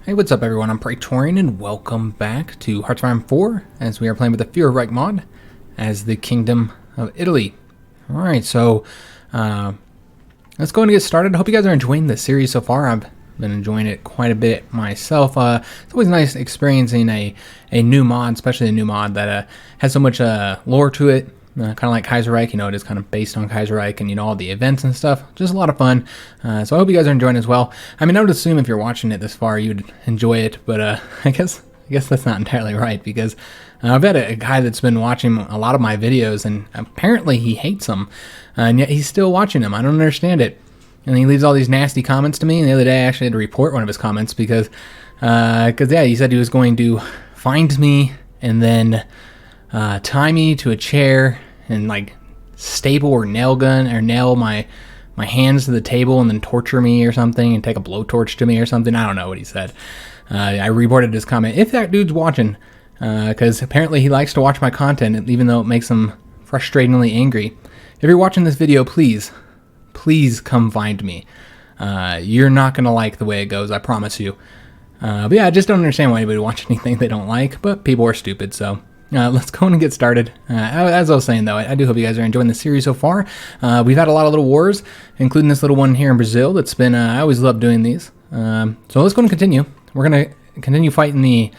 Hey, what's up everyone? I'm Praetorian and welcome back to HOI4 as we are playing with the Führerreich mod as the Kingdom of Italy. Alright, so let's go and get started. I hope you guys are enjoying the series so far. I've been enjoying it quite a bit myself. It's always nice experiencing a new mod, especially a new mod that has so much lore to it. Kind of like Kaiserreich, you know, it is kind of based on Kaiserreich and, you know, all the events and stuff. Just a lot of fun. So I hope you guys are enjoying it as well. I mean, I would assume if you're watching it this far, you'd enjoy it, but I guess that's not entirely right because I've had a guy that's been watching a lot of my videos and apparently he hates them, and yet he's still watching them. I don't understand it. And he leaves all these nasty comments to me, and the other day I actually had to report one of his comments because yeah, he said he was going to find me and then tie me to a chair and like staple or nail my hands to the table and then torture me or something and take a blowtorch to me or something. I don't know what he said. I reported his comment. If that dude's watching, because apparently he likes to watch my content even though it makes him frustratingly angry. If you're watching this video, please come find me. You're not going to like the way it goes, I promise you. But yeah, I just don't understand why anybody would watch anything they don't like, but people are stupid, so let's go and get started. As I was saying, though, I do hope you guys are enjoying the series so far. We've had a lot of little wars, including this little one here in Brazil that's been, I always love doing these. So let's go and continue. We're going to continue fighting the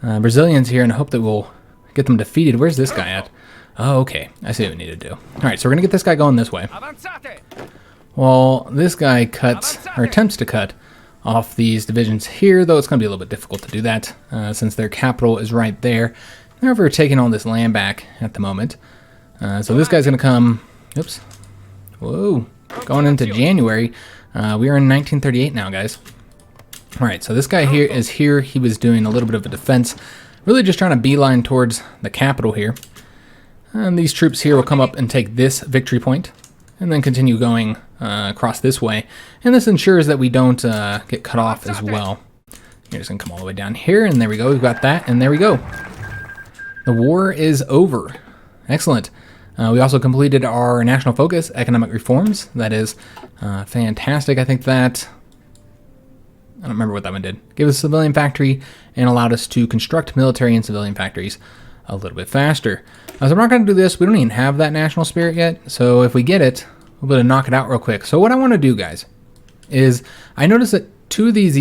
Brazilians here and hope that we'll get them defeated. Where's this guy at? Oh, okay. I see what we need to do. All right, so we're going to get this guy going this way. Well, this guy cuts, or attempts to cut, off these divisions here, though it's going to be a little bit difficult to do that since their capital is right there. They're over taking all this land back at the moment. So this guy's going to come... Oops. Whoa. Going into January. We are in 1938 now, guys. Alright, so this guy here is here. He was doing a little bit of a defense. Really just trying to beeline towards the capital here. And these troops here will come up and take this victory point. And then continue going across this way. And this ensures that we don't get cut off as well. You're just going to come all the way down here. And there we go. We've got that. And there we go. The war is over. Excellent. We also completed our national focus, economic reforms. That is fantastic. I think that... I don't remember what that one did. Gave us a civilian factory and allowed us to construct military and civilian factories a little bit faster. So we're not going to do this. We don't even have that national spirit yet. So if we get it, we'll be able to knock it out real quick. So what I want to do, guys, is I noticed that two of these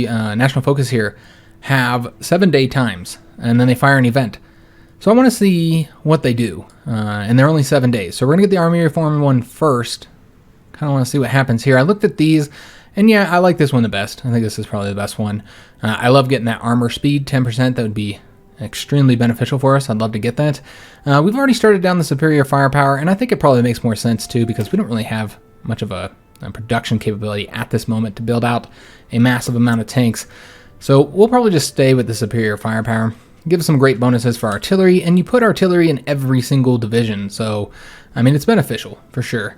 national focus here have 7-day times, and then they fire an event. So I want to see what they do, and they're only 7 days. So we're going to get the army reform one first. Kind of want to see what happens here. I looked at these, and yeah, I like this one the best. I think this is probably the best one. I love getting that armor speed, 10%. That would be extremely beneficial for us. I'd love to get that. We've already started down the superior firepower, and I think it probably makes more sense too because we don't really have much of a production capability at this moment to build out a massive amount of tanks. So we'll probably just stay with the superior firepower. Give us some great bonuses for artillery, and you put artillery in every single division, so, I mean, it's beneficial, for sure.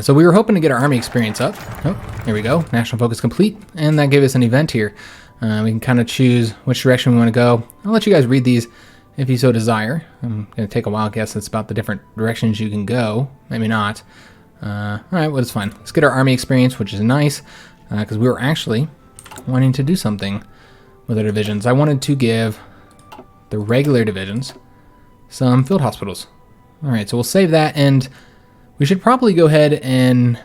So we were hoping to get our army experience up. Oh, here we go. National focus complete, and that gave us an event here. We can kind of choose which direction we want to go. I'll let you guys read these if you so desire. I'm going to take a wild guess that's about the different directions you can go. Maybe not. All right, well, it's fine. Let's get our army experience, which is nice, because we were actually wanting to do something with our divisions. I wanted to give the regular divisions some field hospitals. All right, so we'll save that, and we should probably go ahead and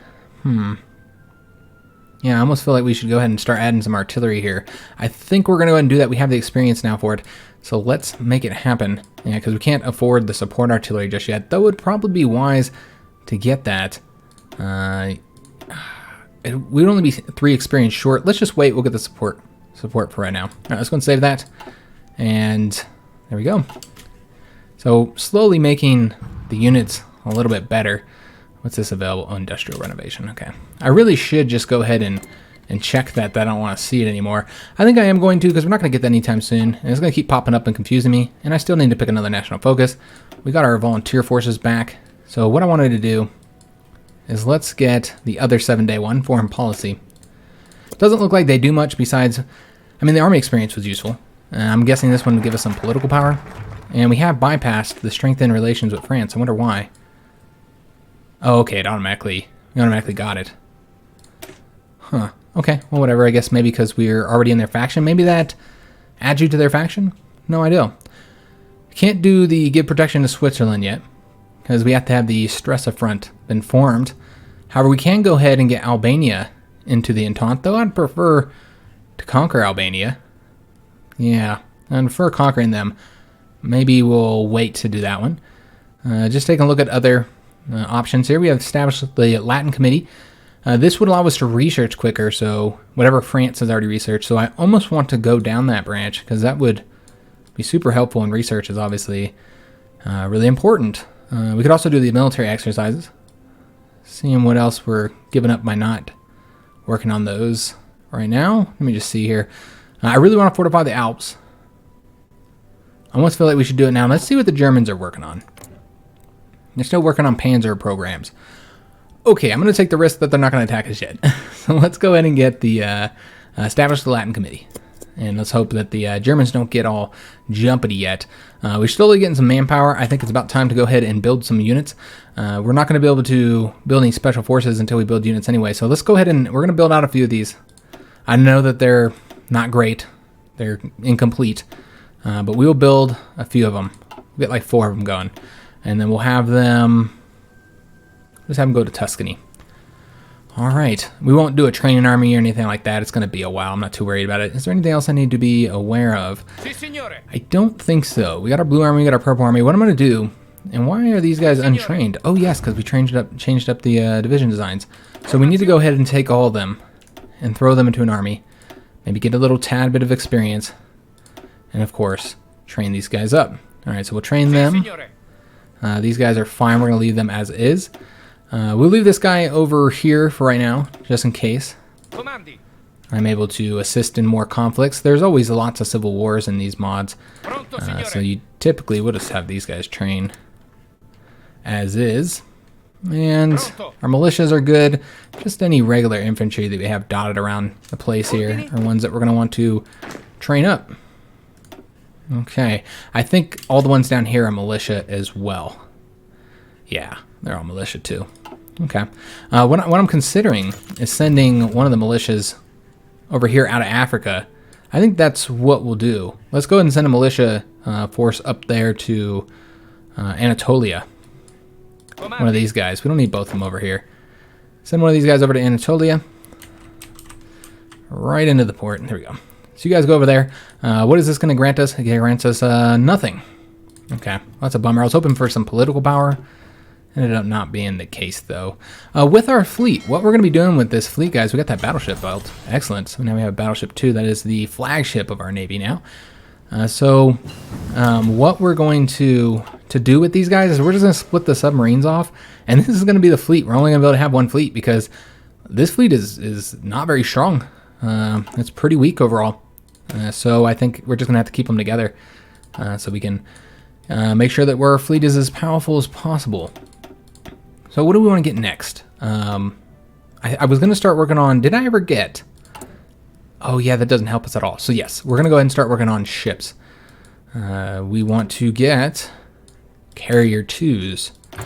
yeah, I almost feel like we should go ahead and start adding some artillery here. I think we're gonna go ahead and do that. We have the experience now for it, so let's make it happen. Yeah, because we can't afford the support artillery just yet, though it would probably be wise to get that. It would only be 3 experience short. Let's just wait. We'll get the support for right now. All right, let's go and save that. And there we go. So slowly making the units a little bit better. What's this available? Oh, industrial renovation. Okay. I really should just go ahead and check that I don't want to see it anymore. I think I am going to because we're not going to get that anytime soon. And it's going to keep popping up and confusing me. And I still need to pick another national focus. We got our volunteer forces back. So what I wanted to do is let's get the other 7-day one, foreign policy. Doesn't look like they do much besides, I mean, the army experience was useful. I'm guessing this one would give us some political power. And we have bypassed the strengthened relations with France. I wonder why. Oh, okay, we automatically got it. Huh. Okay, well, whatever. I guess maybe because we're already in their faction. Maybe that adds you to their faction? No idea. Can't do the give protection to Switzerland yet, because we have to have the Stressa Front been formed. However, we can go ahead and get Albania into the Entente, though I'd prefer to conquer Albania. Yeah, I'd prefer conquering them. Maybe we'll wait to do that one. Just taking a look at other options here. We have established the Latin Committee. This would allow us to research quicker, so whatever France has already researched. So I almost want to go down that branch, because that would be super helpful, and research is obviously really important. We could also do the military exercises. Seeing what else we're giving up by not working on those right now. Let me just see here. I really want to fortify the Alps. I almost feel like we should do it now. Let's see what the Germans are working on. They're still working on Panzer programs. Okay, I'm going to take the risk that they're not going to attack us yet. So let's go ahead and get the establish the Latin Committee. And let's hope that the Germans don't get all jumpity yet. We're slowly getting some manpower. I think it's about time to go ahead and build some units. We're not going to be able to build any special forces until we build units anyway. So let's go ahead and we're going to build out a few of these. I know that they're not great. They're incomplete. But we will build a few of them. We'll get like 4 of them going. And then we'll have them... Let's have them go to Tuscany. All right. We won't do a training army or anything like that. It's going to be a while. I'm not too worried about it. Is there anything else I need to be aware of? I don't think so. We got our blue army. We got our purple army. What I'm going to do... And why are these guys untrained? Oh, yes, because we changed up the division designs. So we need to go ahead and take all of them and throw them into an army. Maybe get a little tad bit of experience. And, of course, train these guys up. All right, so we'll train them. These guys are fine. We're going to leave them as is. We'll leave this guy over here for right now, just in case. I'm able to assist in more conflicts. There's always lots of civil wars in these mods. So you typically would just have these guys train as is. And our militias are good. Just any regular infantry that we have dotted around the place here are ones that we're going to want to train up. Okay, I think all the ones down here are militia as well. Yeah, they're all militia too. Okay, what I'm considering is sending one of the militias over here out of Africa. I think that's what we'll do. Let's go ahead and send a militia force up there to Anatolia. One of these guys. We don't need both of them over here. Send one of these guys over to Anatolia. Right into the port. There we go. So you guys go over there. What is this going to grant us? It grants us nothing. Okay, well, that's a bummer. I was hoping for some political power. Ended up not being the case, though. With our fleet, what we're going to be doing with this fleet, guys, we got that battleship built. Excellent. So now we have Battleship 2. That is the flagship of our Navy now. What we're going to do with these guys is we're just going to split the submarines off. And this is going to be the fleet. We're only going to be able to have one fleet because this fleet is not very strong. It's pretty weak overall. So I think we're just going to have to keep them together so we can make sure that our fleet is as powerful as possible. So what do we want to get next? I was going to start working on... Did I ever get... Oh, yeah, that doesn't help us at all. So, yes, we're going to go ahead and start working on ships. We want to get carrier 2s. All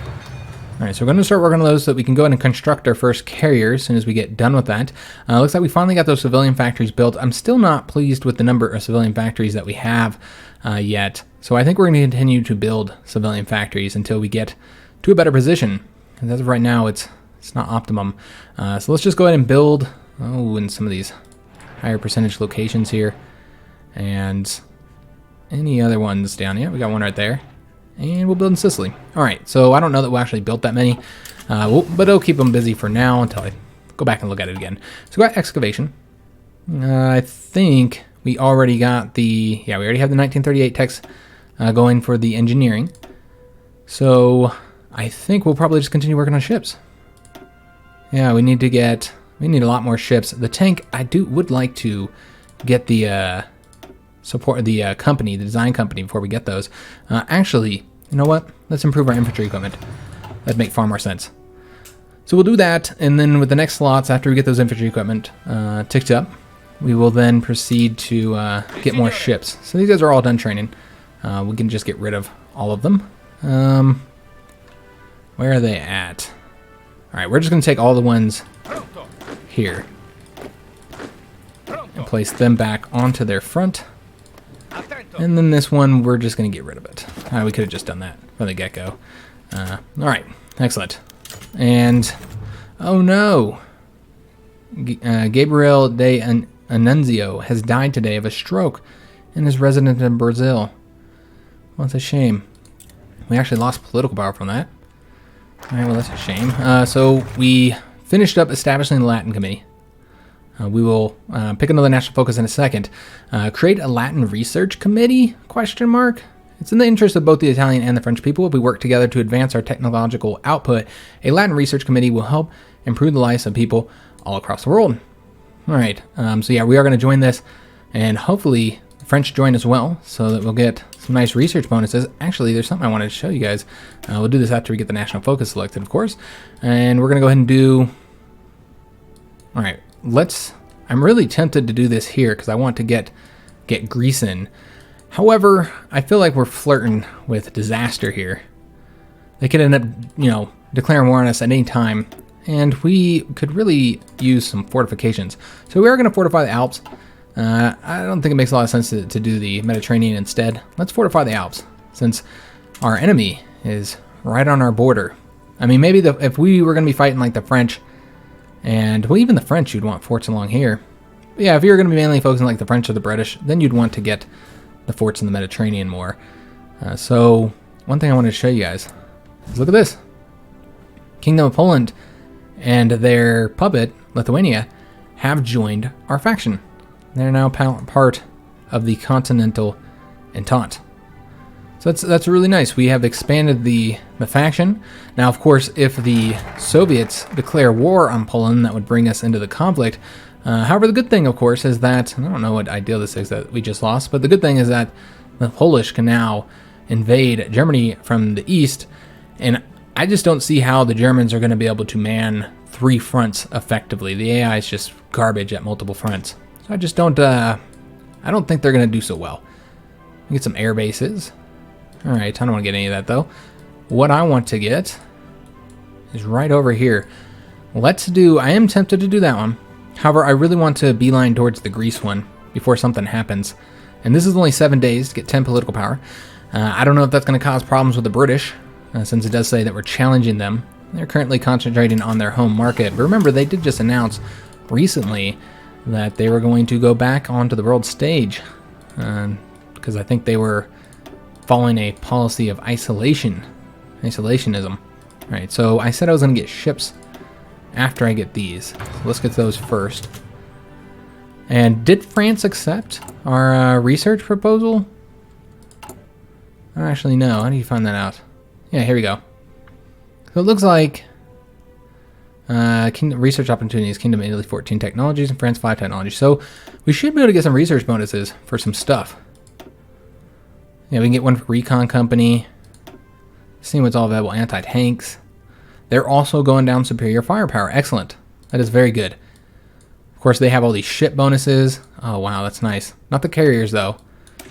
right, so we're going to start working on those so that we can go ahead and construct our first carrier as soon as we get done with that. Looks like we finally got those civilian factories built. I'm still not pleased with the number of civilian factories that we have yet. So I think we're going to continue to build civilian factories until we get to a better position. And as of right now, it's not optimum. So let's just go ahead and build, in some of these higher percentage locations here. And any other ones down here. We got one right there. And we'll build in Sicily. All right, so I don't know that we actually built that many. But it'll keep them busy for now until I go back and look at it again. So we got excavation. I think we already got the... Yeah, we already have the 1938 techs going for the engineering. So I think we'll probably just continue working on ships. Yeah, we need a lot more ships. The tank, I would like to get the support the company, the design company, before we get those. Actually, you know what? Let's improve our infantry equipment. That'd make far more sense. So we'll do that, and then with the next slots, after we get those infantry equipment ticked up, we will then proceed to get more ships. So these guys are all done training. We can just get rid of all of them. Where are they at? All right, we're just going to take all the ones here. and place them back onto their front. And then this one, we're just going to get rid of it. We could have just done that from the get-go. All right, excellent. And, oh no, Gabriel de Annunzio has died today of a stroke and is resident in Brazil. Well, that's a shame. We actually lost political power from that. All right, well, that's a shame. So we finished up establishing the Latin Committee. We will pick another national focus in a second. Create a Latin Research Committee? Question mark. It's in the interest of both the Italian and the French people if we work together to advance our technological output. A Latin Research Committee will help improve the lives of people all across the world. All right. So yeah, we are going to join this, and hopefully the French join as well, so that we'll get some nice research bonuses. Actually, there's something I wanted to show you guys. We'll do this after we get the national focus selected, of course. And we're going to go ahead and do... All right. I'm really tempted to do this here because I want to get Greece in. However, I feel like we're flirting with disaster here. They could end up, declaring war on us at any time, and we could really use some fortifications. So we are going to fortify the Alps. I don't think it makes a lot of sense to do the Mediterranean instead. Let's fortify the Alps, since our enemy is right on our border. I mean, maybe if we were going to be fighting like the French, and, well, even the French, you'd want forts along here. But yeah, if you're going to be mainly focusing like the French or the British, then you'd want to get the forts in the Mediterranean more. So, one thing I wanted to show you guys is look at this. Kingdom of Poland and their puppet, Lithuania, have joined our faction. They're now part of the Continental Entente. So that's really nice. We have expanded the faction. Now, of course, if the Soviets declare war on Poland, that would bring us into the conflict. However, the good thing, of course, is that, I don't know what ideal this is that we just lost, but the good thing is that the Polish can now invade Germany from the east, and I just don't see how the Germans are going to be able to man 3 fronts effectively. The AI is just garbage at multiple fronts. So I just don't, I don't think they're going to do so well. We get some air bases. All right, I don't want to get any of that, though. What I want to get is right over here. I am tempted to do that one. However, I really want to beeline towards the Greece one before something happens. And this is only 7 days to get 10 political power. I don't know if that's going to cause problems with the British, since it does say that we're challenging them. They're currently concentrating on their home market. But remember, they did just announce recently that they were going to go back onto the world stage. Because I think they were following a policy of isolationism. Right, so I said I was going to get ships after I get these. So let's get those first. And did France accept our research proposal? I don't actually know. How do you find that out? Yeah, here we go. So it looks like Kingdom research opportunities, Kingdom of Italy 14 technologies, and France 5 technologies. So we should be able to get some research bonuses for some stuff. Yeah, we can get one for Recon Company. See what's all available. Anti-tanks. They're also going down superior firepower. Excellent. That is very good. Of course, they have all these ship bonuses. Oh, wow, that's nice. Not the carriers, though.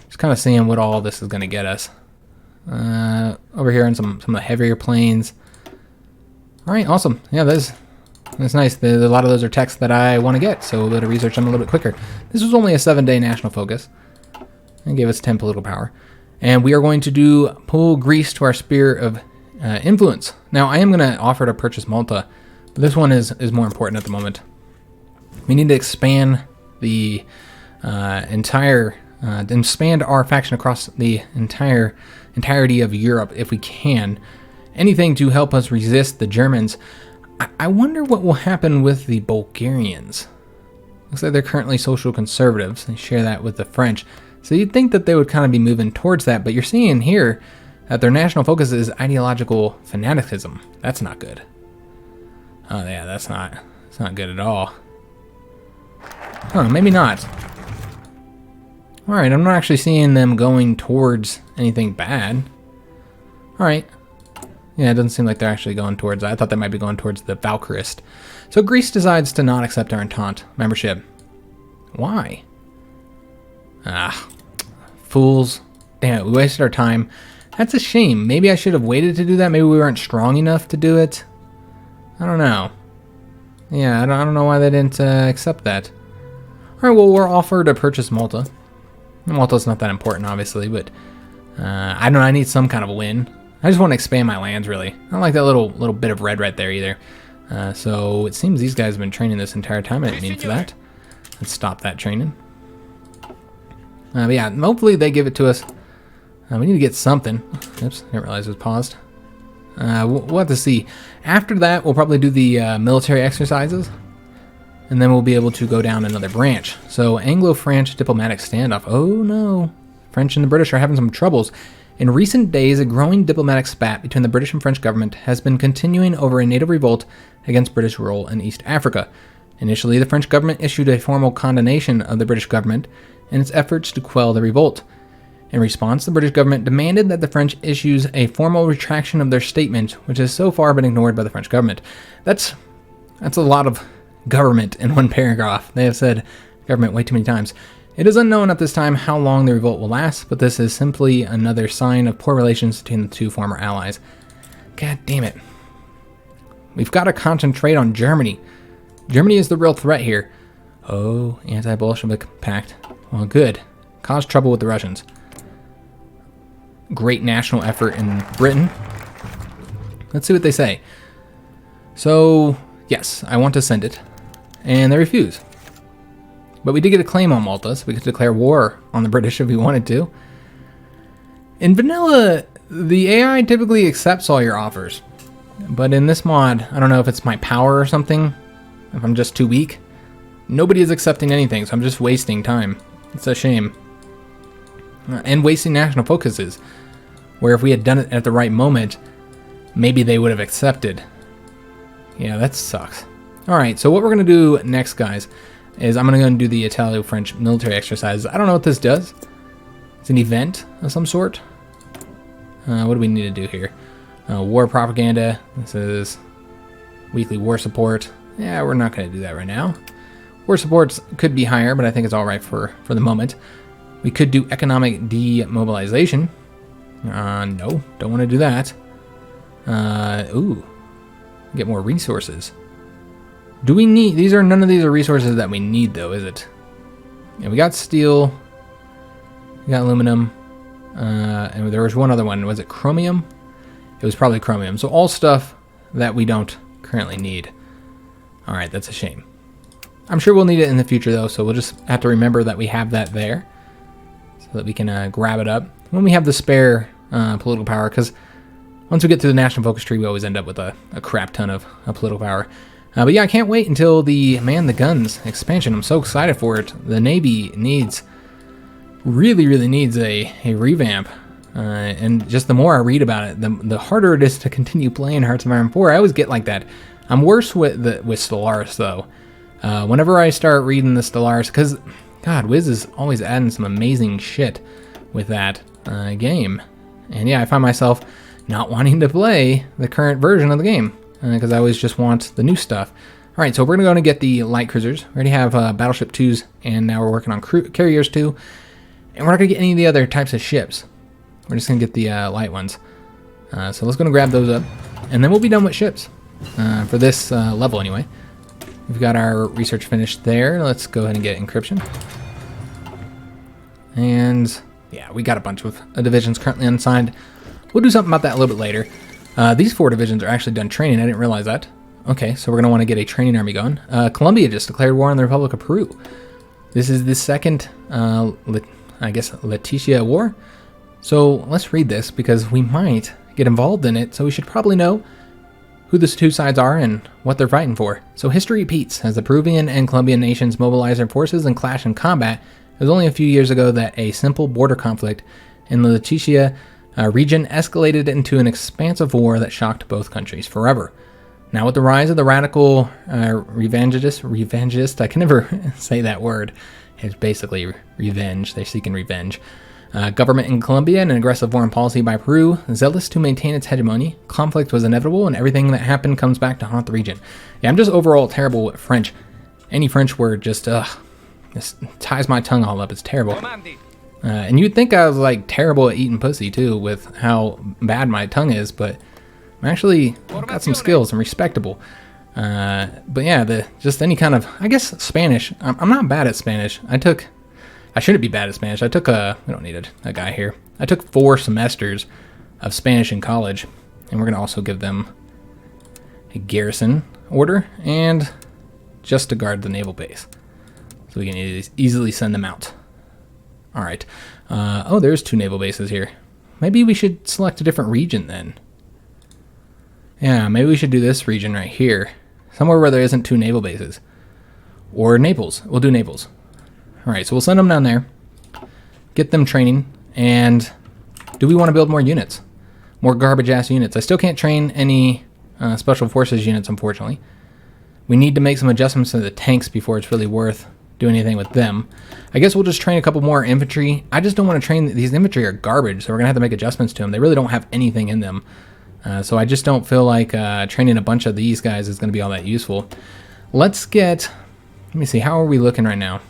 Just kind of seeing what all this is going to get us. Over here on some of the heavier planes. All right, awesome. Yeah, that's nice. A lot of those are techs that I want to get, so we'll be able to research them a little bit quicker. This was only a 7-day national focus. And gave us 10 political power. And we are going to pull Greece to our sphere of influence. Now, I am going to offer to purchase Malta, but this one is more important at the moment. We need to expand the expand our faction across the entirety of Europe if we can. Anything to help us resist the Germans. I wonder what will happen with the Bulgarians. Looks like they're currently social conservatives. They share that with the French. So you'd think that they would kind of be moving towards that, but you're seeing here that their national focus is ideological fanaticism. That's not good. Oh yeah, that's not good at all. Huh, maybe not. Alright, I'm not actually seeing them going towards anything bad. Alright. Yeah, it doesn't seem like they're actually going towards that. I thought they might be going towards the Valkyrist. So Greece decides to not accept our Entente membership. Why? Ah, fools. Damn it, we wasted our time. That's a shame. Maybe I should have waited to do that. Maybe we weren't strong enough to do it. I don't know. Yeah, I don't know why they didn't accept that. Alright, well, we're offered to purchase Malta. Malta's not that important, obviously, but I don't know, I need some kind of a win. I just want to expand my lands, really. I don't like that little bit of red right there either. So it seems these guys have been training this entire time. I didn't mean for that. Let's stop that training. But yeah, hopefully they give it to us. We need to get something. Oops, didn't realize it was paused. We'll have to see. After that, we'll probably do the military exercises. And then we'll be able to go down another branch. So Anglo-French diplomatic standoff. Oh no. French and the British are having some troubles. In recent days, a growing diplomatic spat between the British and French government has been continuing over a native revolt against British rule in East Africa. Initially, the French government issued a formal condemnation of the British government in its efforts to quell the revolt. In response, the British government demanded that the French issues a formal retraction of their statement, which has so far been ignored by the French government. That's a lot of government in one paragraph. They have said government way too many times. It is unknown at this time how long the revolt will last, but this is simply another sign of poor relations between the two former allies. God damn it. We've got to concentrate on Germany. Germany is the real threat here. Oh, anti-Bolshevik pact. Well, good. Cause trouble with the Russians. Great national effort in Britain. Let's see what they say. So, yes, I want to send it. And they refuse. But we did get a claim on Malta, so we could declare war on the British if we wanted to. In vanilla, the AI typically accepts all your offers. But in this mod, I don't know if it's my power or something, if I'm just too weak. Nobody is accepting anything, so I'm just wasting time. It's a shame. And wasting national focuses, where if we had done it at the right moment, maybe they would have accepted. Yeah, that sucks. Alright, so what we're going to do next, guys, is I'm going to go and do the Italo-French military exercises. I don't know what this does. It's an event of some sort. What do we need to do here? War propaganda. This is weekly war support. Yeah, we're not going to do that right now. War supports could be higher, but I think it's alright for the moment. We could do economic demobilization. No, don't want to do that. Ooh. Get more resources. Do we need... none of these are resources that we need, though, is it? Yeah, we got steel. We got aluminum. And there was one other one. Was it chromium? It was probably chromium. So all stuff that we don't currently need. Alright, that's a shame. I'm sure we'll need it in the future, though, so we'll just have to remember that we have that there. So that we can grab it up when we have the spare political power, because once we get to the national focus tree, we always end up with a crap ton of political power. But yeah, I can't wait until the Man the Guns expansion. I'm so excited for it. The Navy really needs a revamp. And just the more I read about it, the harder it is to continue playing Hearts of Iron 4. I always get like that. I'm worse with Stellaris, though. Whenever I start reading the Stellaris, because, God, Wiz is always adding some amazing shit with that game. And yeah, I find myself not wanting to play the current version of the game, because I always just want the new stuff. Alright, so we're going to go and get the light cruisers. We already have Battleship 2s, and now we're working on carriers too. And we're not going to get any of the other types of ships. We're just going to get the light ones. So let's go and grab those up, and then we'll be done with ships. For this level anyway. We've got our research finished there. Let's go ahead and get encryption. And yeah, we got a bunch of divisions currently unsigned. We'll do something about that a little bit later. These 4 divisions are actually done training. I didn't realize that. Okay, so we're going to want to get a training army going. Colombia just declared war on the Republic of Peru. This is the second, I guess, Leticia War. So let's read this, because we might get involved in it, so we should probably know who the two sides are and what they're fighting for. So history repeats, as the Peruvian and Colombian nations mobilize their forces and clash in combat. It was only a few years ago that a simple border conflict in the Leticia region escalated into an expansive war that shocked both countries forever. Now with the rise of the radical revengist, I can never say that word. It's basically revenge. They're seeking revenge. Government in Colombia and an aggressive foreign policy by Peru, zealous to maintain its hegemony, conflict was inevitable, and everything that happened comes back to haunt the region. Yeah, I'm just overall terrible with French. Any French word just ties my tongue all up. It's terrible. And you'd think I was like terrible at eating pussy too, with how bad my tongue is, but I'm actually got some skills. I'm respectable. But yeah, just any kind of, I guess, Spanish. I'm not bad at Spanish. I shouldn't be bad at Spanish. We don't need a guy here. I took 4 semesters of Spanish in college, and we're going to also give them a garrison order and just to guard the naval base. So we can easily send them out. All right. Oh, there's 2 naval bases here. Maybe we should select a different region then. Yeah, maybe we should do this region right here. Somewhere where there isn't 2 naval bases. Or Naples. We'll do Naples. All right, so we'll send them down there. Get them training. And do we want to build more units? More garbage-ass units. I still can't train any Special Forces units, unfortunately. We need to make some adjustments to the tanks before it's really worth doing anything with them. I guess we'll just train a couple more infantry. I just don't want to train. These infantry are garbage, so we're going to have to make adjustments to them. They really don't have anything in them. So I just don't feel like training a bunch of these guys is going to be all that useful. Let me see, how are we looking right now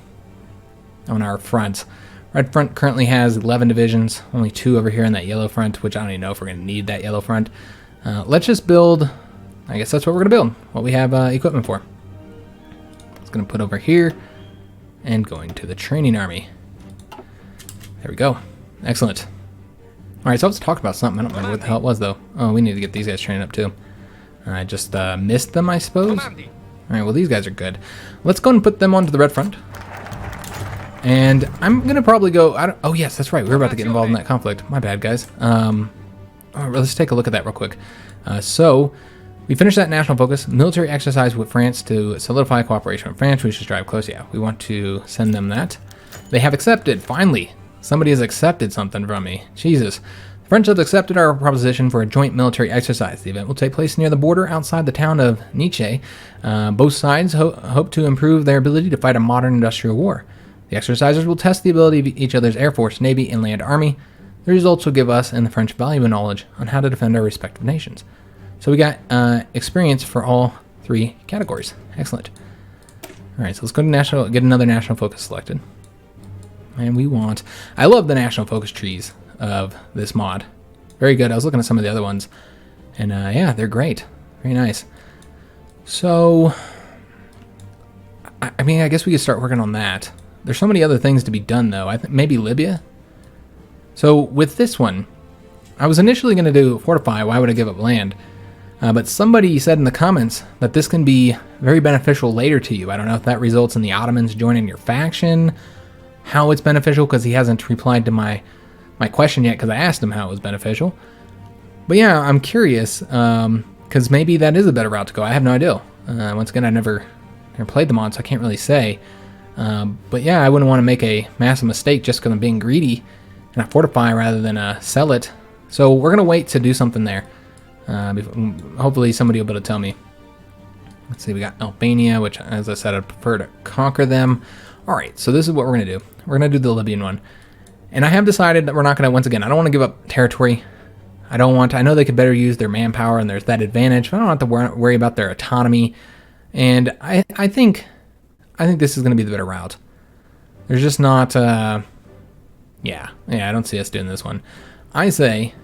on our fronts? Red front currently has 11 divisions, only 2 over here in that yellow front, which I don't even know if we're going to need that yellow front. Let's just build, I guess that's what we're going to build, what we have equipment for. It's going to put over here and going to the training army. There we go. Excellent. All right, so let's talk about something. I don't remember what the hell it was, though. Oh, we need to get these guys trained up, too. I just missed them, I suppose. All right, well, these guys are good. Let's go and put them onto the red front. And I'm going to probably go... oh, yes, that's right. We were about to get involved in that conflict. My bad, guys. All right, let's take a look at that real quick. So, we finished that national focus. Military exercise with France to solidify cooperation with France. We should drive close. Yeah, we want to send them that. They have accepted, finally. Somebody has accepted something from me. Jesus. The French have accepted our proposition for a joint military exercise. The event will take place near the border outside the town of Nietzsche. Both sides hope to improve their ability to fight a modern industrial war. The exercisers will test the ability of each other's air force, navy, and land army. The results will give us and the French valuable knowledge on how to defend our respective nations. So we got experience for all 3 categories. Excellent. All right, so let's go to get another national focus selected. And I love the national focus trees of this mod. Very good. I was looking at some of the other ones. And yeah, they're great. Very nice. So, I mean, I guess we could start working on that. There's so many other things to be done, though. I think maybe Libya. So with this one, I was initially going to do fortify. Why would I give up land? But somebody said in the comments that this can be very beneficial later to you. I don't know if that results in the Ottomans joining your faction, how it's beneficial, because he hasn't replied to my question yet because I asked him how it was beneficial. But yeah, I'm curious because maybe that is a better route to go. I have no idea. Once again, I never played the mod, so I can't really say. But yeah, I wouldn't want to make a massive mistake just because I'm being greedy and I fortify rather than sell it. So we're going to wait to do something there. Hopefully somebody will be able to tell me. Let's see, we got Albania, which, as I said, I'd prefer to conquer them. All right, so this is what we're going to do. We're going to do the Libyan one. And I have decided that we're not going to, once again, I don't want to give up territory. I know they could better use their manpower, and there's that advantage, but I don't have to worry about their autonomy. And I think this is going to be the better route. There's just not, yeah, I don't see us doing this one. I say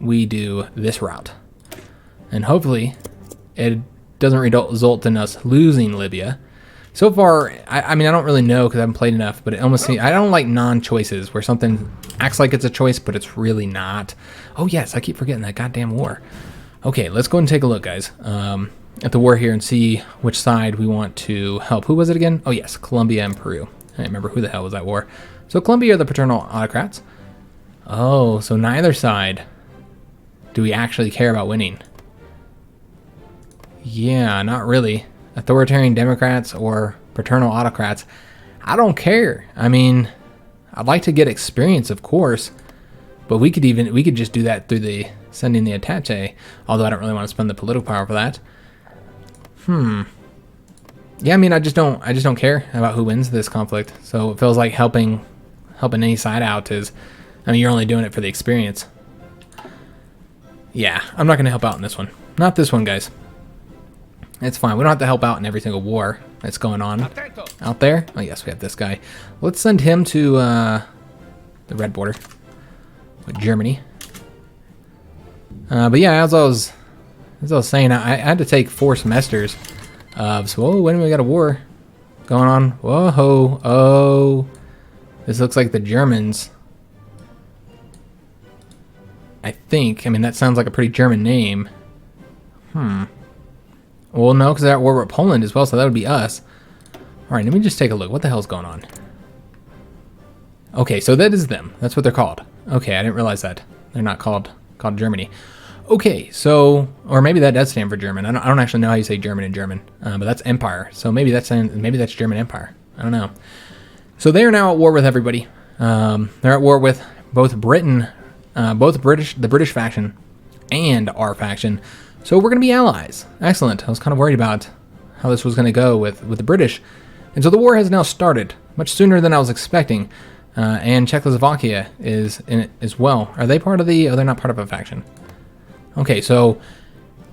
we do this route. And hopefully it doesn't result in us losing Libya. So far, I mean, I don't really know because I haven't played enough, but it almost seems, I don't like non-choices where something acts like it's a choice, but it's really not. Oh yes, I keep forgetting that goddamn war. Okay, let's go and take a look, guys, at the war here and see which side we want to help. Who was it again? Oh yes, Colombia and Peru. I don't remember who the hell was that war. So Colombia are the paternal autocrats. Oh, so neither side do we actually care about winning. Yeah, not really. Authoritarian Democrats or paternal autocrats, I don't care. I mean, I'd like to get experience, of course, but we could just do that through sending the attache, although I don't really want to spend the political power for that. Yeah, I mean, I just don't care about who wins this conflict. So it feels like helping any side out is, I mean, you're only doing it for the experience. Yeah, I'm not going to help out in this one. Not this one, guys. It's fine. We don't have to help out in every single war that's going on out there. Oh, yes, we have this guy. Let's send him to the red border with Germany. But yeah, as I was As I was saying, I had to take 4 semesters of, so, whoa, when we got a war going on. Whoa, oh. This looks like the Germans. I think. I mean, that sounds like a pretty German name. Well, no, because they're at war with Poland as well, so that would be us. All right, let me just take a look. What the hell's going on? Okay, so that is them. That's what they're called. Okay, I didn't realize that. They're not called Germany. Okay, so, or maybe that does stand for German. I don't actually know how you say German in German, but that's Empire. So maybe that's German Empire. I don't know. So they are now at war with everybody. They're at war with both Britain, the British faction, and our faction. So we're going to be allies. Excellent. I was kind of worried about how this was going to go with the British. And so the war has now started, much sooner than I was expecting. And Czechoslovakia is in it as well. Are they part of the... Oh, they're not part of a faction. Okay, so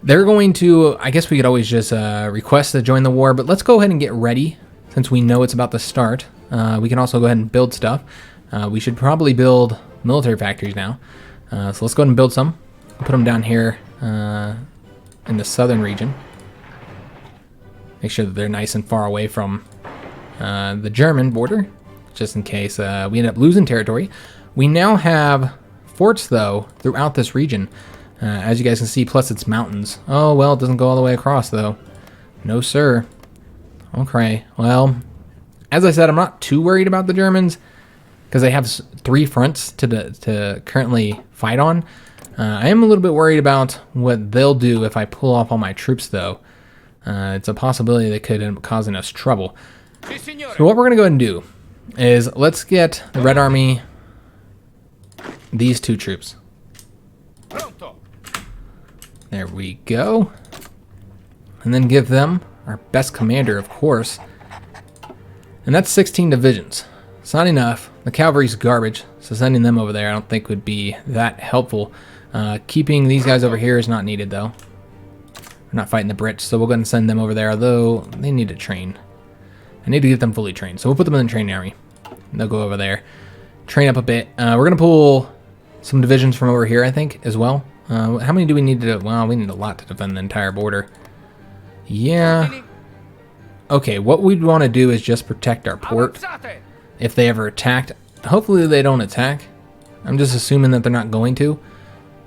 they're going to... I guess we could always just request to join the war, but let's go ahead and get ready, since we know it's about to start. We can also go ahead and build stuff. We should probably build military factories now. So let's go ahead and build some. Put them down here in the southern region. Make sure that they're nice and far away from the German border, just in case we end up losing territory. We now have forts, though, throughout this region. As you guys can see, plus it's mountains. Oh, well, it doesn't go all the way across, though. No, sir. Okay, well, as I said, I'm not too worried about the Germans, because they have 3 fronts to currently fight on. I am a little bit worried about what they'll do if I pull off all my troops, though. It's a possibility they could end up causing us trouble. So what we're going to go ahead and do is let's get the Red Army these 2 troops. There we go. And then give them our best commander, of course. And that's 16 divisions. It's not enough. The cavalry's garbage, so sending them over there I don't think would be that helpful. Keeping these guys over here is not needed, though. We're not fighting the Brits, so we'll go ahead and send them over there, although they need to train. I need to get them fully trained, so we'll put them in the training army. They'll go over there, train up a bit. We're going to pull some divisions from over here, I think, as well. How many do we need to... Well, we need a lot to defend the entire border. Yeah. Okay, what we'd want to do is just protect our port. If they ever attacked, hopefully they don't attack. I'm just assuming that they're not going to.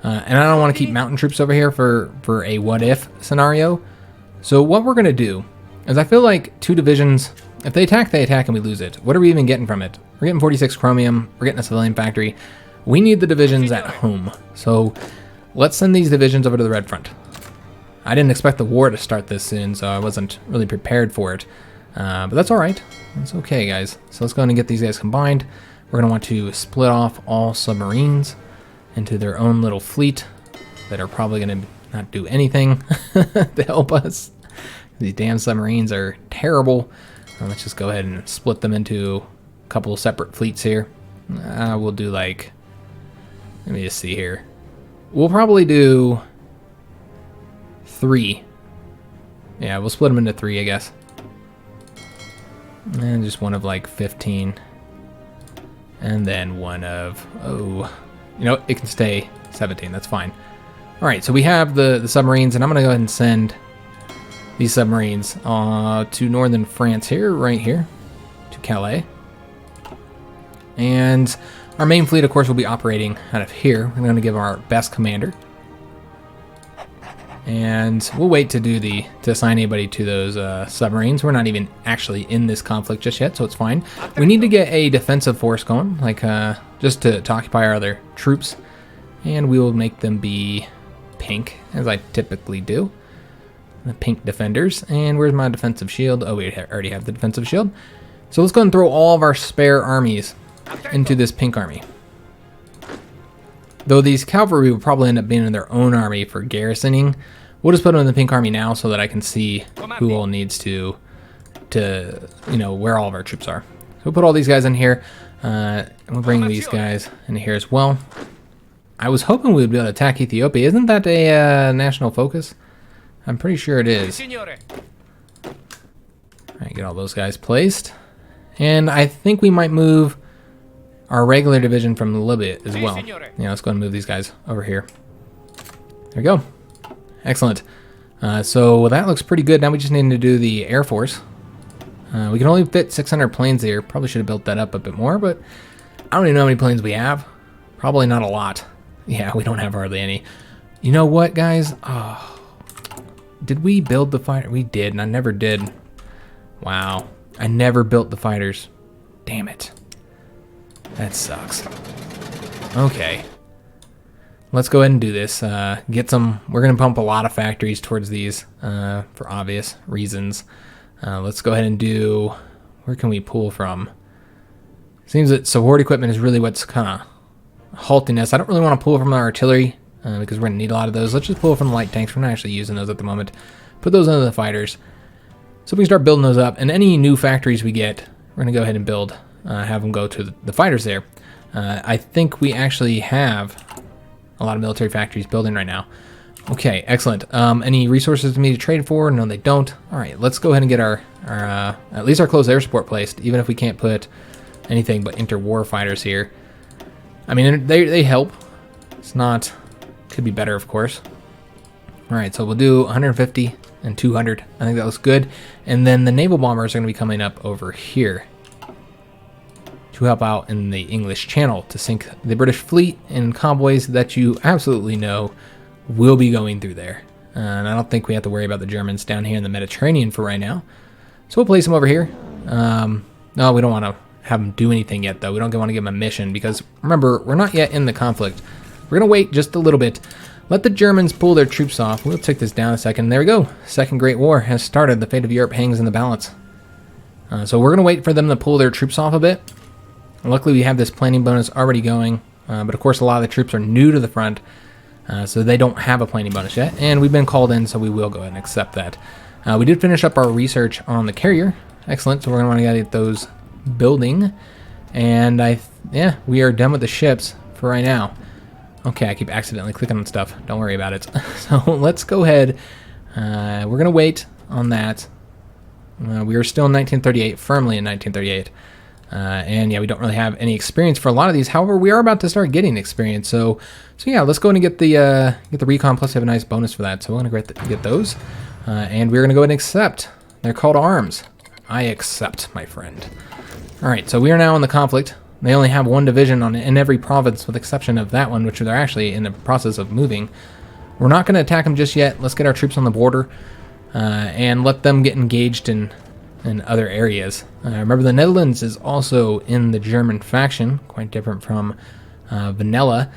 And I don't want to keep mountain troops over here for a what-if scenario. So what we're going to do is I feel like 2 divisions, if they attack, and we lose it. What are we even getting from it? We're getting 46 chromium. We're getting a civilian factory. We need the divisions at home. So let's send these divisions over to the Red Front. I didn't expect the war to start this soon, so I wasn't really prepared for it. But that's all right. That's okay, guys. So let's go ahead and get these guys combined. We're going to want to split off all submarines into their own little fleet that are probably going to not do anything to help us. These damn submarines are terrible. Let's just go ahead and split them into a couple of separate fleets here. We'll do like... Let me just see here. We'll probably do 3. Yeah, we'll split them into 3, I guess. And just one of like 15. And then one of... Oh... You know, it can stay 17. That's fine. All right, so we have the submarines, and I'm going to go ahead and send these submarines to northern France here, right here, to Calais. And our main fleet, of course, will be operating out of here. We're going to give our best commander. And we'll wait to assign anybody to those submarines. We're not even actually in this conflict just yet, so it's fine. We need to get a defensive force going, like just to occupy our other troops. And we will make them be pink, as I typically do. The pink defenders. And where's my defensive shield? Oh, we already have the defensive shield. So let's go and throw all of our spare armies into this pink army. Though these cavalry will probably end up being in their own army for garrisoning, we'll just put them in the pink army now so that I can see who all needs to you know, where all of our troops are. So we'll put all these guys in here, and we'll bring these guys in here as well. I was hoping we would be able to attack Ethiopia. Isn't that a national focus? I'm pretty sure it is. All right, get all those guys placed. And I think we might move our regular division from Libya as well. Yeah, let's go and move these guys over here. There we go. excellent. So that looks pretty good. Now we just need to do the Air Force. We can only fit 600 planes here. Probably should have built that up a bit more, but I don't even know how many planes we have. Probably not a lot. Yeah, we don't have hardly any. You know what, guys? Oh, did we build the fighter? We did, and I never did. Wow. I never built the fighters. Damn it. That sucks. Okay. Let's go ahead and do this. Get some... We're going to pump a lot of factories towards these for obvious reasons. Let's go ahead and do... Where can we pull from? Seems that support equipment is really what's kind of halting us. I don't really want to pull from our artillery because we're going to need a lot of those. Let's just pull from the light tanks. We're not actually using those at the moment. Put those into the fighters. So we can start building those up. And any new factories we get, we're going to go ahead and build. Have them go to the fighters there. I think we actually have a lot of military factories building right now. Okay, excellent. Any resources to me to trade for? No, they don't. All right, let's go ahead and get our at least our close air support placed, even if we can't put anything but interwar fighters here. I mean, they help. It's not... Could be better, of course. All right, so we'll do 150 and 200. I think that looks good. And then the naval bombers are going to be coming up over here to help out in the English Channel to sink the British fleet and convoys that you absolutely know will be going through there. And I don't think we have to worry about the Germans down here in the Mediterranean for right now. So we'll place them over here. No, we don't want to have them do anything yet, though. We don't want to give them a mission because, remember, we're not yet in the conflict. We're going to wait just a little bit. Let the Germans pull their troops off. We'll take this down a second. There we go. Second Great War has started. The fate of Europe hangs in the balance. So we're going to wait for them to pull their troops off a bit. Luckily, we have this planning bonus already going. But, of course, a lot of the troops are new to the front. So they don't have a planning bonus yet. And we've been called in, so we will go ahead and accept that. We did finish up our research on the carrier. Excellent. So we're going to want to get those building. And, yeah, we are done with the ships for right now. Okay, I keep accidentally clicking on stuff. Don't worry about it. So let's go ahead. We're going to wait on that. We are still in 1938, firmly in 1938. And yeah, we don't really have any experience for a lot of these. However, we are about to start getting experience. So yeah, let's go ahead and get the recon, plus we have a nice bonus for that. So we're going to get those. And we're going to go ahead and accept. They're called arms. I accept, my friend. All right, so we are now in the conflict. They only have one division in every province, with the exception of that one, which they're actually in the process of moving. We're not going to attack them just yet. Let's get our troops on the border and let them get engaged in other areas. Remember, the Netherlands is also in the German faction, quite different from Vanilla.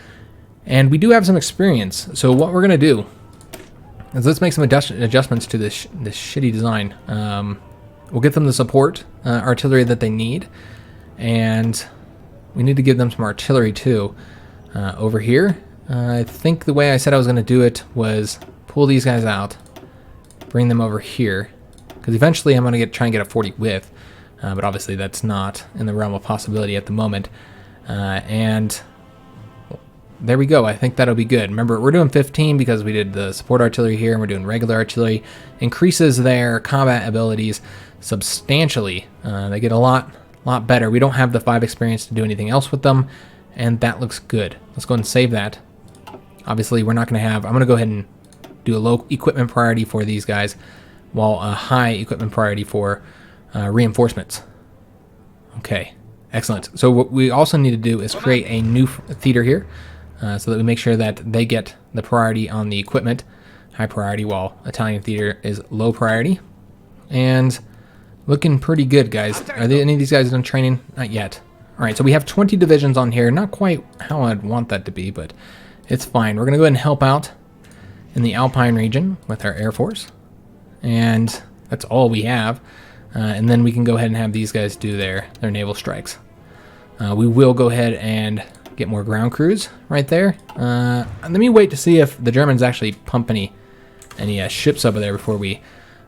And we do have some experience. So what we're going to do is let's make some adjustments to this shitty design. We'll get them the support artillery that they need. And we need to give them some artillery too. Over here, I think the way I said I was going to do it was pull these guys out, bring them over here, because eventually I'm going to try and get a 40 width, but obviously that's not in the realm of possibility at the moment. And there we go. I think that'll be good. Remember, we're doing 15 because we did the support artillery here, and we're doing regular artillery. Increases their combat abilities substantially. They get a lot better. We don't have the 5 experience to do anything else with them, and that looks good. Let's go ahead and save that. Obviously, we're not going to have... I'm going to go ahead and do a low equipment priority for these guys, while a high equipment priority for reinforcements. Okay, excellent. So what we also need to do is create a new theater here, so that we make sure that they get the priority on the equipment, high priority, while Italian theater is low priority. And looking pretty good, guys. Are any of these guys done training? Not yet. All right, so we have 20 divisions on here. Not quite how I'd want that to be, but it's fine. We're going to go ahead and help out in the Alpine region with our Air Force. And that's all we have. And then we can go ahead and have these guys do their naval strikes. We will go ahead and get more ground crews right there. Let me wait to see if the Germans actually pump any ships over there before we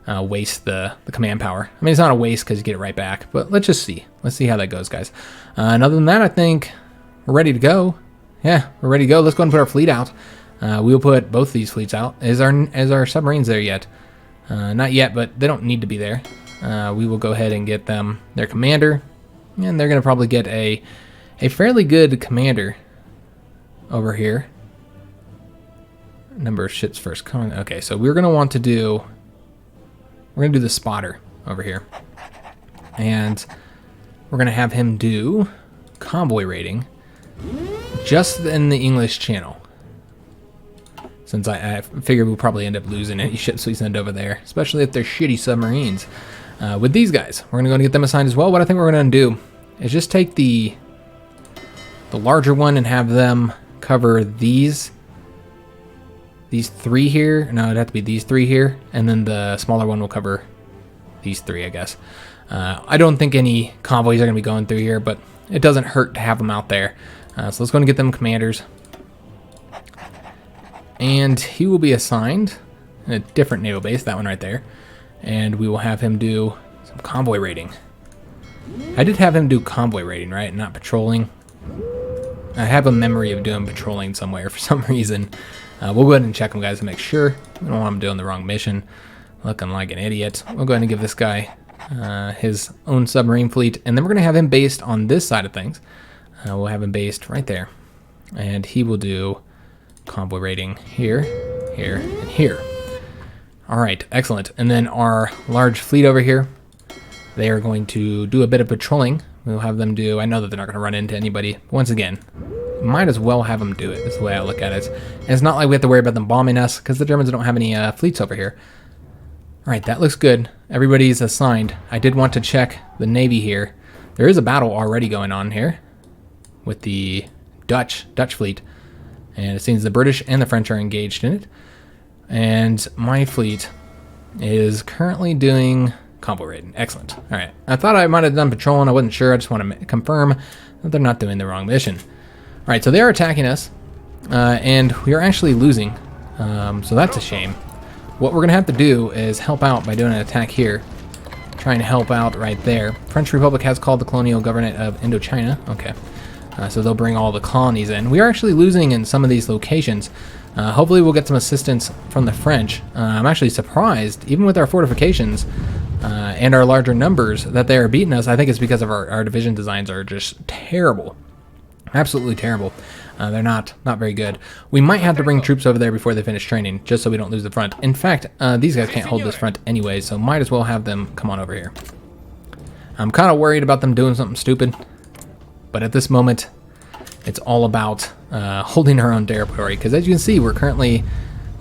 waste the command power. I mean, it's not a waste because you get it right back, but let's just see. Let's see how that goes, guys. And other than that, I think we're ready to go. Yeah, we're ready to go. Let's go and put our fleet out. We'll put both these fleets out. Is our submarines there yet? Not yet, but they don't need to be there. We will go ahead and get them their commander, and they're going to probably get a fairly good commander over here. number of ships first? Okay, so we're going to want to do... We're going to do the spotter over here. And we're going to have him do convoy raiding just in the English Channel. Since I figured we'll probably end up losing any ships we send over there, especially if they're shitty submarines. With these guys, we're going to go and get them assigned as well. What I think we're going to do is just take the larger one and have them cover these three here. No, it'd have to be these three here, and then the smaller one will cover these three, I guess. I don't think any convoys are going to be going through here, but it doesn't hurt to have them out there. So let's go and get them commanders. And he will be assigned in a different naval base, that one right there. And we will have him do some convoy raiding. I did have him do convoy raiding, right? Not patrolling. I have a memory of doing patrolling somewhere for some reason. We'll go ahead and check them, guys, to make sure. We don't want him doing the wrong mission. Looking like an idiot. We'll go ahead and give this guy his own submarine fleet. And then we're going to have him based on this side of things. We'll have him based right there. And he will do convoy raiding here, here, and here. All right, excellent. And then our large fleet over here, they are going to do a bit of patrolling. We'll have them do, I know that they're not going to run into anybody. But once again, might as well have them do it. That's the way I look at it. And it's not like we have to worry about them bombing us because the Germans don't have any fleets over here. All right, that looks good. Everybody's assigned. I did want to check the Navy here. There is a battle already going on here with the Dutch fleet. And it seems the British and the French are engaged in it. And my fleet is currently doing convoy raiding. Excellent. All right. I thought I might have done patrolling. I wasn't sure. I just want to confirm that they're not doing the wrong mission. All right. So they are attacking us. And we are actually losing. So that's a shame. What we're going to have to do is help out by doing an attack here. Trying to help out right there. French Republic has called the colonial government of Indochina. Okay. So they'll bring all the colonies in. We are actually losing in some of these locations. Hopefully we'll get some assistance from the French. I'm actually surprised, even with our fortifications and our larger numbers, that they are beating us. I think it's because of our division designs are just terrible. Absolutely terrible. They're not very good. We might have to bring troops over there before they finish training, just so we don't lose the front. In fact, these guys can't hold this front anyway, so might as well have them come on over here. I'm kind of worried about them doing something stupid. But at this moment, it's all about holding our own territory. Because as you can see, we're currently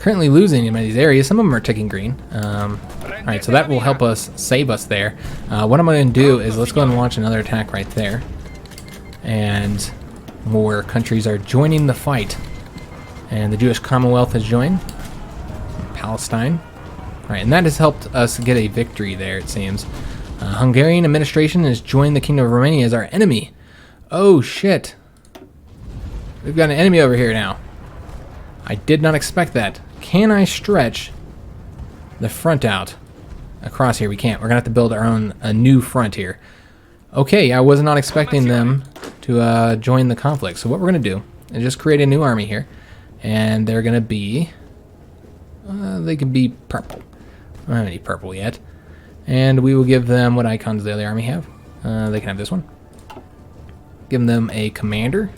losing in many of these areas. Some of them are ticking green. All right, so that will help us save us there. What I'm going to do is let's go and launch another attack right there. And more countries are joining the fight. And the Jewish Commonwealth has joined. Palestine. All right, and that has helped us get a victory there, it seems. Hungarian administration has joined the Kingdom of Romania as our enemy. Oh, shit. We've got an enemy over here now. I did not expect that. Can I stretch the front out across here? We can't. We're going to have to build a new front here. Okay, I was not expecting them to join the conflict. So what we're going to do is just create a new army here. And they're going to be... they can be purple. I don't have any purple yet. And we will give them... What icon does the other army have? They can have this one. Give them a commander.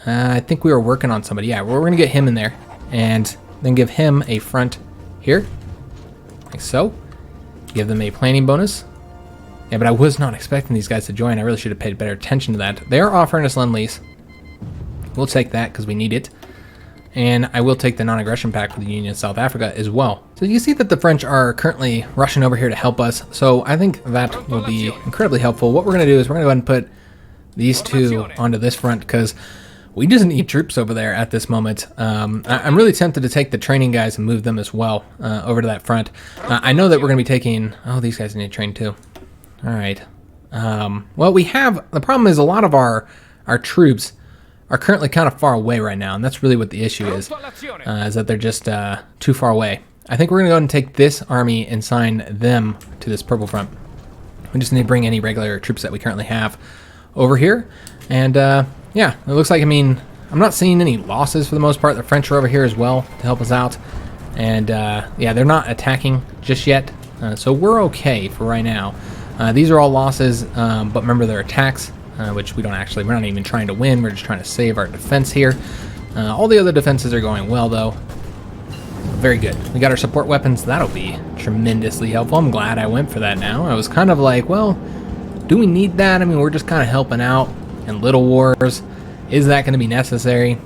I think we were working on somebody. Yeah, we're going to get him in there. And then give him a front here. Like so. Give them a planning bonus. Yeah, but I was not expecting these guys to join. I really should have paid better attention to that. They are offering us Lend-Lease. We'll take that because we need it. And I will take the non-aggression pact for the Union of South Africa as well. So you see that the French are currently rushing over here to help us. So I think that will be incredibly helpful. What we're going to do is we're going to go ahead and put these two onto this front because we just need troops over there at this moment. I'm really tempted to take the training guys and move them as well over to that front. I know that we're going to be taking... Oh, these guys need to train too. All right. Well, we have... The problem is a lot of our troops are currently kind of far away right now, and that's really what the issue is that they're just too far away. I think we're going to go ahead and take this army and sign them to this purple front. We just need to bring any regular troops that we currently have over here. And yeah, it looks like, I mean, I'm not seeing any losses for the most part. The French are over here as well to help us out. And yeah, they're not attacking just yet. So we're okay for right now. These are all losses, but remember they're attacks, which we're not even trying to win. We're just trying to save our defense here. All the other defenses are going well, though. Very good. We got our support weapons. That'll be tremendously helpful. I'm glad I went for that now. I was kind of like, well, do we need that? I mean, we're just kind of helping out in little wars. Is that going to be necessary?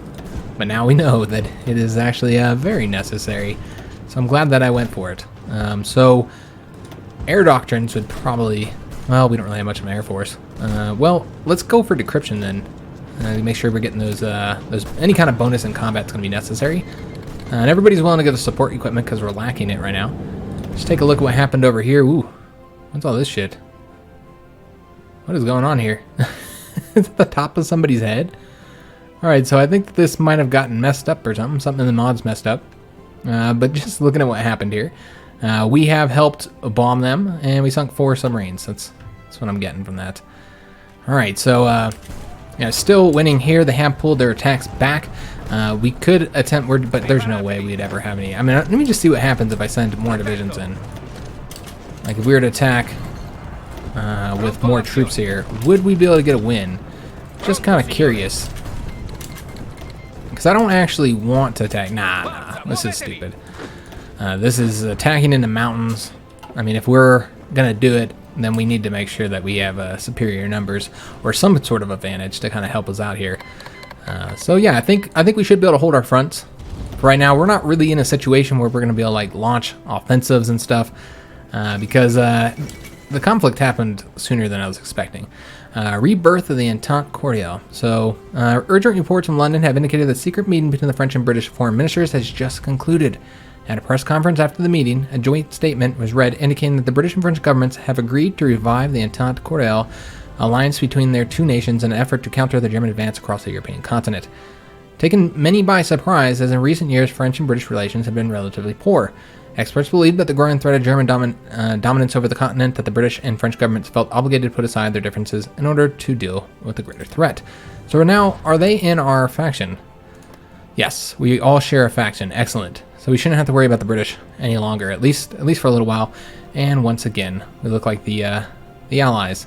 But now we know that it is actually very necessary. So I'm glad that I went for it. So air doctrines would probably... Well, we don't really have much of an air force. Well, let's go for decryption then. To make sure we're getting those any kind of bonus in combat is going to be necessary. And everybody's willing to get the support equipment because we're lacking it right now. Just take a look at what happened over here. Ooh, what's all this shit? What is going on here? Is it the top of somebody's head? Alright, so I think this might have gotten messed up or something. Something in the mod's messed up. But just looking at what happened here. We have helped bomb them, and we sunk 4 submarines. That's what I'm getting from that. Alright, so yeah, still winning here. They have pulled their attacks back. We could attempt, but there's no way we'd ever have any. I mean, let me just see what happens if I send more divisions in. Like, if we were to attack with more troops here, would we be able to get a win? Just kind of curious. Because I don't actually want to attack. Nah, this is stupid. This is attacking in the mountains. I mean, if we're going to do it, then we need to make sure that we have superior numbers or some sort of advantage to kind of help us out here. So yeah, I think we should be able to hold our fronts. Right now, we're not really in a situation where we're going to be able to like launch offensives and stuff because the conflict happened sooner than I was expecting. Rebirth of the Entente Cordiale. So, urgent reports from London have indicated that a secret meeting between the French and British foreign ministers has just concluded. At a press conference after the meeting, a joint statement was read indicating that the British and French governments have agreed to revive the Entente Cordiale alliance between their two nations in an effort to counter the German advance across the European continent. Taken many by surprise, as in recent years French and British relations have been relatively poor. Experts believe that the growing threat of German dominance over the continent that the British and French governments felt obligated to put aside their differences in order to deal with the greater threat. So now, are they in our faction? Yes, we all share a faction. Excellent. So we shouldn't have to worry about the British any longer, at least for a little while. And once again, we look like the Allies.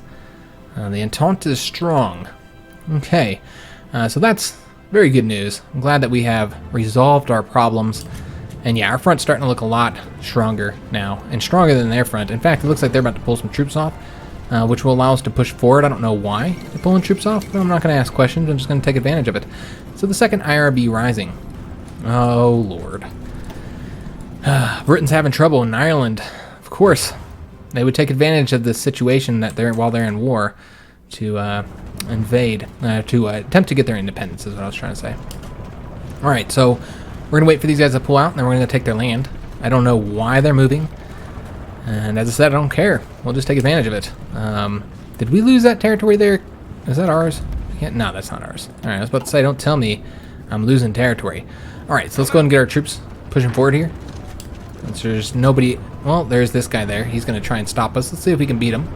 The Entente is strong. Okay, so that's very good news. I'm glad that we have resolved our problems. And yeah, our front's starting to look a lot stronger now, and stronger than their front. In fact, it looks like they're about to pull some troops off, which will allow us to push forward. I don't know why they're pulling troops off, but I'm not going to ask questions. I'm just going to take advantage of it. So the second IRB rising. Oh, Lord. Britain's having trouble in Ireland. Of course, they would take advantage of this situation that while they're in war to invade, to attempt to get their independence, is what I was trying to say. All right, so we're going to wait for these guys to pull out, and then we're going to take their land. I don't know why they're moving. And as I said, I don't care. We'll just take advantage of it. Did we lose that territory there? Is that ours? No, that's not ours. All right, I was about to say, don't tell me I'm losing territory. All right, so let's go ahead and get our troops pushing forward here. Since there's nobody... Well, there's this guy there. He's going to try and stop us. Let's see if we can beat him.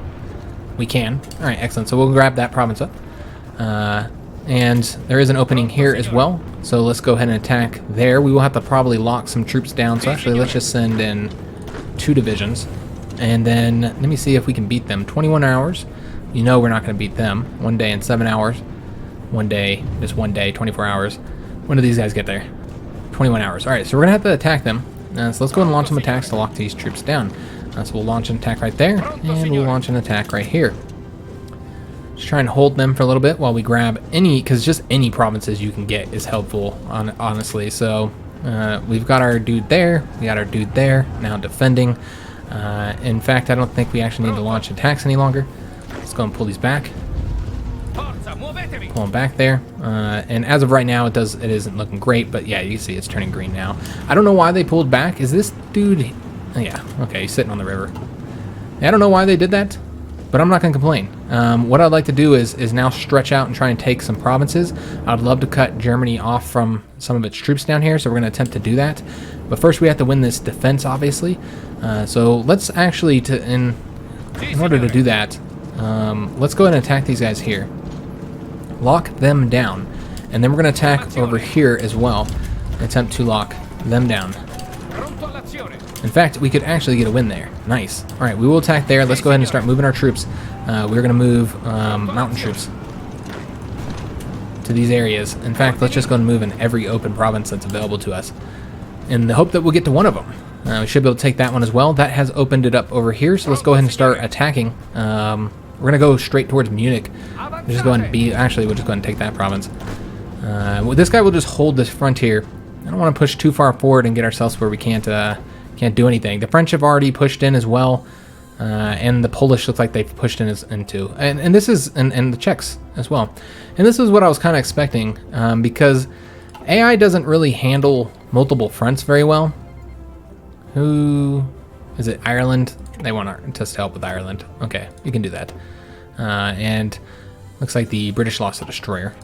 We can. All right, excellent. So we'll grab that province up. And there is an opening here as well. So let's go ahead and attack there. We will have to probably lock some troops down. So actually, let's just send in 2 divisions. And then let me see if we can beat them. 21 hours. You know we're not going to beat them. 1 day and 7 hours. 1 day, just 1 day, 24 hours. When do these guys get there? 21 hours. All right, so we're going to have to attack them. So let's go ahead and launch some attacks to lock these troops down. So we'll launch an attack right there, and we'll launch an attack right here. Just try and hold them for a little bit while we grab any, because just any provinces you can get is helpful, honestly. So we've got our dude there, we got our dude there, now defending. In fact, I don't think we actually need to launch attacks any longer. Let's go and pull these back. Pull them back there. And as of right now, it isn't looking great, but yeah, you can see it's turning green now. I don't know why they pulled back. Is this dude... Oh, yeah, okay, he's sitting on the river. I don't know why they did that, but I'm not going to complain. What I'd like to do is now stretch out and try and take some provinces. I'd love to cut Germany off from some of its troops down here, so we're going to attempt to do that. But first we have to win this defense, obviously. So let's actually, in order to do that, let's go ahead and attack these guys here. Lock them down. And then we're going to attack over here as well. And attempt to lock them down. In fact, we could actually get a win there. Nice. All right, we will attack there. Let's go ahead and start moving our troops. We're going to move mountain troops to these areas. In fact, let's just go and move in every open province that's available to us, in the hope that we'll get to one of them. We should be able to take that one as well. That has opened it up over here, so let's go ahead and start attacking. We're going to go straight towards Munich. We'll just go ahead and actually, we'll just go ahead and take that province. This guy will just hold this frontier. I don't want to push too far forward and get ourselves where we can't do anything. The French have already pushed in as well, and the Polish looks like they've pushed in too. And this is, and the Czechs as well. And this is what I was kind of expecting, because AI doesn't really handle multiple fronts very well. Who is it? Ireland? They want us to help with Ireland. Okay, you can do that. And looks like the British lost a destroyer.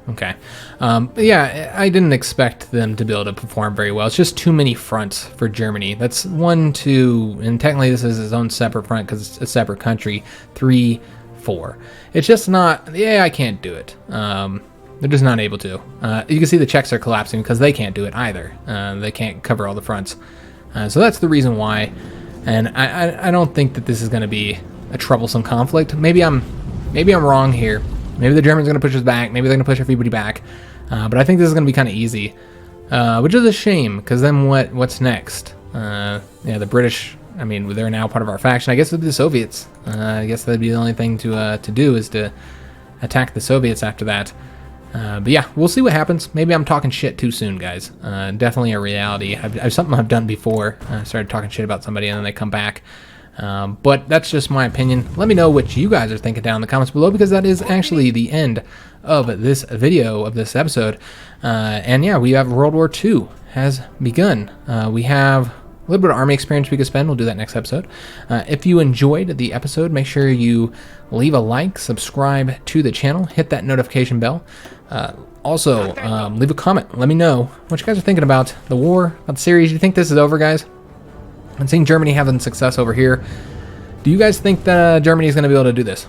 Okay. Yeah, I didn't expect them to be able to perform very well. It's just too many fronts for Germany. That's 1, 2, and technically this is its own separate front because it's a separate country. 3, 4. It's just not, the AI can't do it. They're just not able to. You can see the Czechs are collapsing because they can't do it either. They can't cover all the fronts. So that's the reason why. And I don't think that this is going to be a troublesome conflict. Maybe I'm wrong here. Maybe the Germans are going to push us back. Maybe they're going to push everybody back. But I think this is going to be kind of easy, which is a shame, because then what's next? Yeah, the British, I mean, they're now part of our faction. I guess with the Soviets, I guess that'd be the only thing to do is to attack the Soviets after that. But yeah, we'll see what happens. Maybe I'm talking shit too soon, guys. Definitely a reality. Something I've done before. I started talking shit about somebody and then they come back. But that's just my opinion. Let me know what you guys are thinking down in the comments below, because that is actually the end of this video, of this episode. And yeah, we have World War II has begun. We have a little bit of army experience we could spend. We'll do that next episode. If you enjoyed the episode, make sure you leave a like, subscribe to the channel, hit that notification bell. Also, leave a comment. Let me know what you guys are thinking about the war, about the series. Do you think this is over, guys? I'm seeing Germany having success over here. Do you guys think that Germany is going to be able to do this?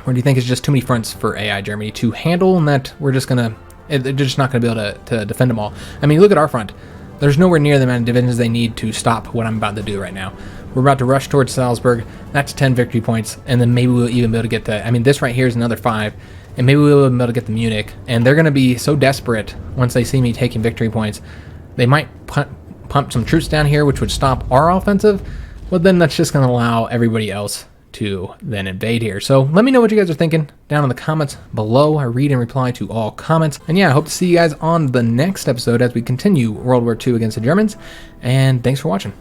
Or do you think it's just too many fronts for AI Germany to handle, and that we're just going to, they're just not going to be able to defend them all? I mean, look at our front. There's nowhere near the amount of divisions they need to stop what I'm about to do right now. We're about to rush towards Salzburg. That's 10 victory points, and then maybe we'll even be able to get the, I mean, this right here is another 5, and maybe we'll be able to get the Munich. And they're going to be so desperate once they see me taking victory points, they might pump some troops down here, which would stop our offensive, but then that's just going to allow everybody else to then invade here. So let me know what you guys are thinking down in the comments below. I read and reply to all comments. And yeah, I hope to see you guys on the next episode as we continue World War II against the Germans. And thanks for watching.